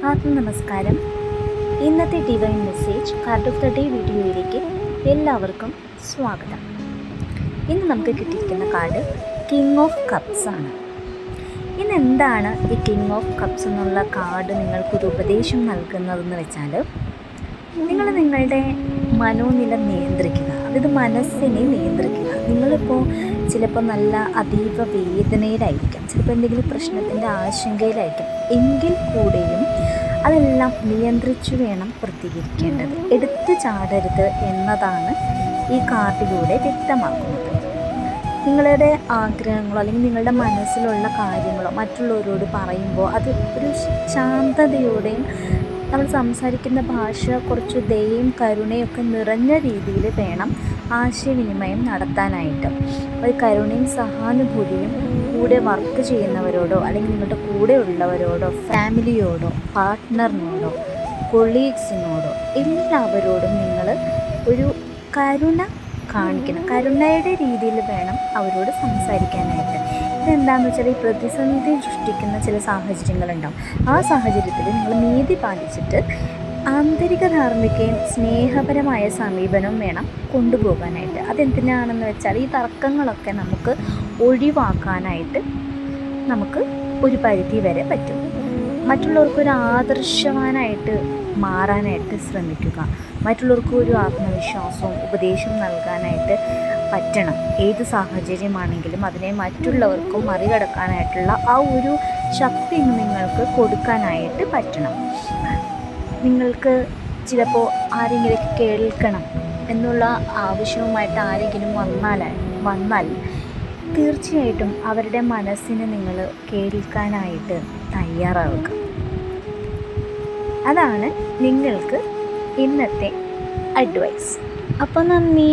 നമസ്കാരം. ഇന്നത്തെ divine message card of the day വീഡിയോയിലേക്ക് എല്ലാവർക്കും സ്വാഗതം. ഇന്ന് നമുക്ക് കിട്ടിയിരിക്കുന്ന കാർഡ് കിങ് ഓഫ് കപ്സ് ആണ്. ഇന്ന് എന്താണ് ഈ കിങ് ഓഫ് കപ്സ് എന്നുള്ള കാർഡ് നിങ്ങൾക്കൊരു ഉപദേശം നൽകുന്നതെന്ന് വെച്ചാൽ, നിങ്ങൾ നിങ്ങളുടെ മനോനില നിയന്ത്രിക്കുക, അതായത് മനസ്സിനെ നിയന്ത്രിക്കുക. നിങ്ങളിപ്പോൾ ചിലപ്പോൾ നല്ല അതീവ വേദനയിലായിരിക്കാം, ചിലപ്പോൾ എന്തെങ്കിലും പ്രശ്നത്തിൻ്റെ ആശങ്കയിലായിരിക്കും. എങ്കിൽ കൂടെയും അതെല്ലാം നിയന്ത്രിച്ചു വേണം പ്രതികരിക്കേണ്ടത്. എടുത്തു ചാടരുത് എന്നതാണ് ഈ കാർഡിലൂടെ വ്യക്തമാക്കുന്നത്. നിങ്ങളുടെ ആഗ്രഹങ്ങളോ അല്ലെങ്കിൽ നിങ്ങളുടെ മനസ്സിലുള്ള കാര്യങ്ങളോ മറ്റുള്ളവരോട് പറയുമ്പോൾ അത് ഒരു ശാന്തതയോടെയും നമ്മൾ സംസാരിക്കുന്ന ഭാഷ കുറച്ച് ദയയും കരുണയൊക്കെ നിറഞ്ഞ രീതിയിൽ വേണം ആശയവിനിമയം നടത്താനായിട്ട്. ഒരു കരുണയും സഹാനുഭൂതിയും കൂടെ വർക്ക് ചെയ്യുന്നവരോടോ അല്ലെങ്കിൽ നിങ്ങളുടെ കൂടെ ഉള്ളവരോടോ ഫാമിലിയോടോ പാർട്ട്ണറിനോടോ കൊളീഗ്സിനോടോ എല്ലാവരോടും നിങ്ങൾ ഒരു കരുണ കാണിക്കണം. കരുണയുടെ രീതിയിൽ വേണം അവരോട് സംസാരിക്കാനായിട്ട്. ഇതെന്താണെന്ന് വെച്ചാൽ, ഈ പ്രതിസന്ധി സൃഷ്ടിക്കുന്ന ചില സാഹചര്യങ്ങളുണ്ടാവും. ആ സാഹചര്യത്തിൽ നിങ്ങൾ നീതി പാലിച്ചിട്ട് ആന്തരിക ധാർമ്മികയും സ്നേഹപരമായ സമീപനവും വേണം കൊണ്ടുപോകാനായിട്ട്. അതെന്തിനാണെന്ന് വെച്ചാൽ, ഈ തർക്കങ്ങളൊക്കെ നമുക്ക് ഒഴിവാക്കാനായിട്ട് നമുക്ക് ഒരു പരിധി വരെ പറ്റും. മറ്റുള്ളവർക്കൊരു ആദർശവാനായിട്ട് മാറാനായിട്ട് ശ്രമിക്കുക. മറ്റുള്ളവർക്ക് ഒരു ആത്മവിശ്വാസവും ഉപദേശം നൽകാനായിട്ട് പറ്റണം. ഏത് സാഹചര്യമാണെങ്കിലും അതിനെ മറ്റുള്ളവർക്കും മറികടക്കാനായിട്ടുള്ള ആ ഒരു ശക്തി നിങ്ങൾക്ക് കൊടുക്കാനായിട്ട് പറ്റണം. നിങ്ങൾക്ക് ചിലപ്പോൾ ആരെങ്കിലും കേൾക്കണം എന്നുള്ള ആവശ്യവുമായിട്ട് ആരെങ്കിലും വന്നാൽ തീർച്ചയായിട്ടും അവരുടെ മനസ്സിനെ നിങ്ങൾ കേൾക്കാനായിട്ട് തയ്യാറാവുക. അതാണ് നിങ്ങൾക്ക് ഇന്നത്തെ അഡ്വൈസ്. അപ്പോൾ നന്ദി.